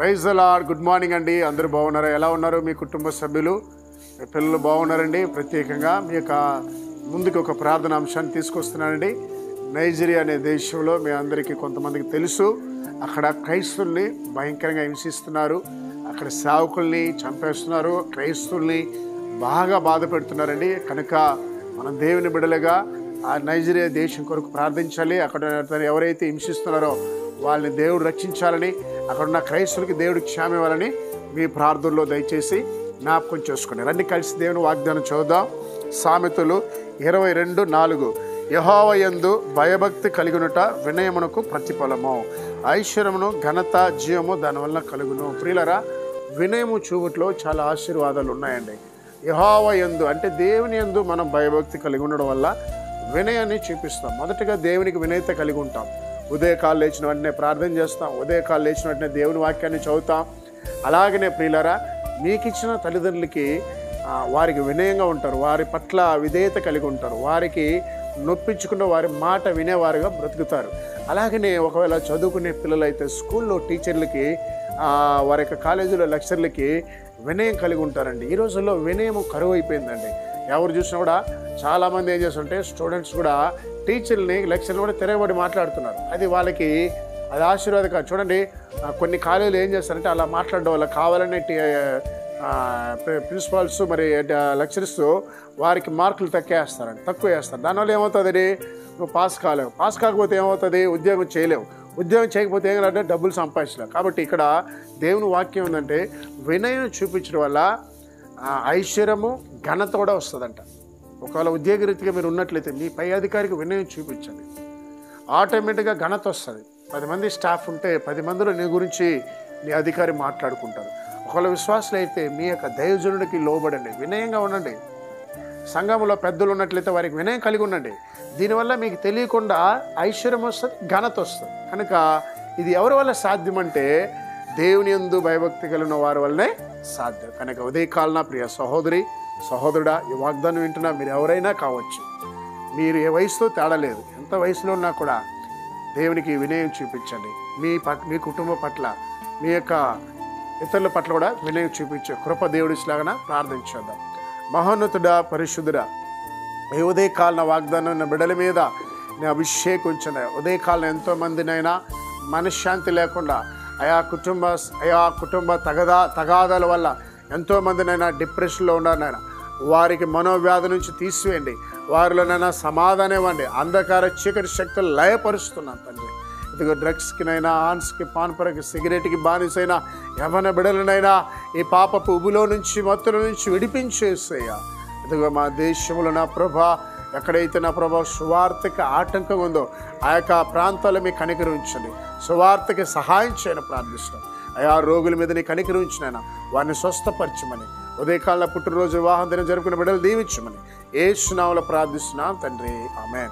Praise the Lord. Good morning అండి. అందరూ బాగున్నారా? ఎలా ఉన్నారు మీ కుటుంబ సభ్యులు? మీ పిల్లలు బాగున్నారండి? ప్రత్యేకంగా మీ యొక్క ముందుకు ఒక ప్రార్థన అంశాన్ని తీసుకొస్తున్నానండి. నైజీరియా అనే దేశంలో మీ అందరికీ కొంతమందికి తెలుసు, అక్కడ క్రైస్తవుల్ని భయంకరంగా హింసిస్తున్నారు. అక్కడ సేవకుల్ని చంపేస్తున్నారు, క్రైస్తవుల్ని బాగా బాధ పెడుతున్నారండి. కనుక మనం దేవుని బిడ్డలుగా ఆ నైజీరియా దేశం కొరకు ప్రార్థించాలి. అక్కడ ఎవరైతే హింసిస్తున్నారో వాళ్ళని దేవుడు రక్షించాలని, అక్కడున్న క్రైస్తవులకి దేవుడు క్షేమం ఇవ్వాలని మీ ప్రార్థనలో దయచేసి జ్ఞాపకం చేసుకోండి. రండి కలిసి దేవుని వాగ్దానం చదువుదాం. సామెతలు 22:4 యెహోవా యందు భయభక్తి కలిగినుట వినయమునకు ప్రతిఫలము, ఐశ్వర్యమును ఘనత జీవము దానివల్ల కలుగును. ప్రియులరా, వినయము చూపుట్లో చాలా ఆశీర్వాదాలు ఉన్నాయండి. యెహోవా యందు అంటే దేవుని యందు మనం భయభక్తి కలిగి ఉండడం వల్ల వినయాన్ని చూపిస్తాం. మొదటగా దేవునికి వినయత కలిగి ఉంటాం. ఉదయకాలు లేచిన వెంటనే ప్రార్థన చేస్తాం, ఉదయకాలు లేచిన వెంటనే దేవుని వాక్యాన్ని చదువుతాం. అలాగనే ప్రియులరా, మీకు ఇచ్చిన తల్లిదండ్రులకి వారికి వినయంగా ఉంటారు, వారి పట్ల విధేయత కలిగి ఉంటారు, వారికి నొప్పించుకున్న వారి మాట వినేవారుగా బ్రతుకుతారు. అలాగనే ఒకవేళ చదువుకునే పిల్లలైతే స్కూల్లో టీచర్లకి, వారి యొక్క కాలేజీలో లెక్చర్లకి వినయం కలిగి ఉంటారండి. ఈ రోజుల్లో వినయం కరువు అయిపోయిందండి. ఎవరు చూసినా కూడా చాలామంది ఏం చేస్తుంటే స్టూడెంట్స్ కూడా టీచర్ని లెక్చర్ని కూడా తిరగబడి మాట్లాడుతున్నారు. అది వాళ్ళకి అది ఆశీర్వాదం కాదు. చూడండి, కొన్ని కాలేజీలు ఏం చేస్తారంటే అలా మాట్లాడడం వల్ల కావాలనే ప్రిన్సిపాల్స్ మరి లెక్చరర్స్ వారికి మార్కులు తక్కువ వేస్తారు. దానివల్ల ఏమవుతుంది, నువ్వు పాస్ కాలేవు, పాస్ కాకపోతే ఏమవుతుంది, ఉద్యోగం చేయలేవు, ఉద్యోగం చేయకపోతే ఏం కాదంటే డబ్బులు సంపాదించలేవు. కాబట్టి ఇక్కడ దేవుని వాక్యం ఏంటంటే వినయం చూపించడం వల్ల ఐశ్వర్యము ఘనత కూడా వస్తుందంట. ఒకవేళ ఉద్యోగరీతిగా మీరు ఉన్నట్లయితే మీ పై అధికారికి వినయం చూపించండి, ఆటోమేటిక్గా ఘనత వస్తుంది. 10 మంది స్టాఫ్ ఉంటే 10 మందిలో నీ గురించి నీ అధికారి మాట్లాడుకుంటారు. ఒకవేళ విశ్వాసులు అయితే మీ యొక్క దైవజనుడికి లోబడండి, వినయంగా ఉండండి. సంఘంలో పెద్దలు ఉన్నట్లయితే వారికి వినయం కలిగి ఉండండి. దీనివల్ల మీకు తెలియకుండా ఐశ్వర్యం వస్తుంది, ఘనత వస్తుంది. కనుక ఇది ఎవరి వల్ల సాధ్యమంటే దేవుని యందు భయభక్తి కలిగిన వారి వల్లనే సాధ్యం. కనుక ఉదయకాలన ప్రియ సహోదరి సహోదరుడా, ఈ వాగ్దానం వింటున్నా మీరు ఎవరైనా కావచ్చు, మీరు ఏ వయసులో తేడా లేదు, ఎంత వయసులో ఉన్నా కూడా దేవునికి వినయం చూపించండి. మీ కుటుంబం పట్ల, మీ యొక్క ఇతరుల పట్ల కూడా వినయం చూపించే కృప దేవుడిలాగా ప్రార్థించేద్దాం. మహోన్నతుడా, పరిశుద్ధుడా, ఈ ఉదయకాలన వాగ్దానం బిడ్డల మీద నేను అభిషేకించిన ఉదయకాలం ఎంతోమందినైనా మనశ్శాంతి లేకుండా ఆయా కుటుంబ తగాదాల వల్ల ఎంతోమందినైనా డిప్రెషన్లో ఉన్నారనైనా వారికి మనోవ్యాధి నుంచి తీసివేయండి, వారిలోనైనా సమాధానం ఇవ్వండి. అంధకార చీకటి శక్తులు లయపరుస్తున్నాను తండ్రి. ఇదిగో డ్రగ్స్కినైనా, ఆన్స్కి, పాన్పరకి, సిగరెట్కి బానిసైనా యవ్వన బిడలనైనా ఈ పాపపు ఉబులో నుంచి, మత్తుల నుంచి విడిపించేసేయ్యా. ఇదిగో మా దేశంలో నా ప్రభా, ఎక్కడైతే నా ప్రభా సువార్తకి ఆటంకం ఉందో ఆ యొక్క ప్రాంతాల్లో మీ కనికరించండి, సువార్తకి సహాయం చేయని ప్రార్థిస్తున్నాం. ఆయా రోగుల మీద నీ కనికరించినైనా వారిని స్వస్థపరచమని, ఉదయకాలంలో పుట్టినరోజు వివాహం దినం జరుపుకునే బిడ్డలు దీవించమని యేసు నామములో ప్రార్థిస్తున్నాం తండ్రి, ఆమేన్.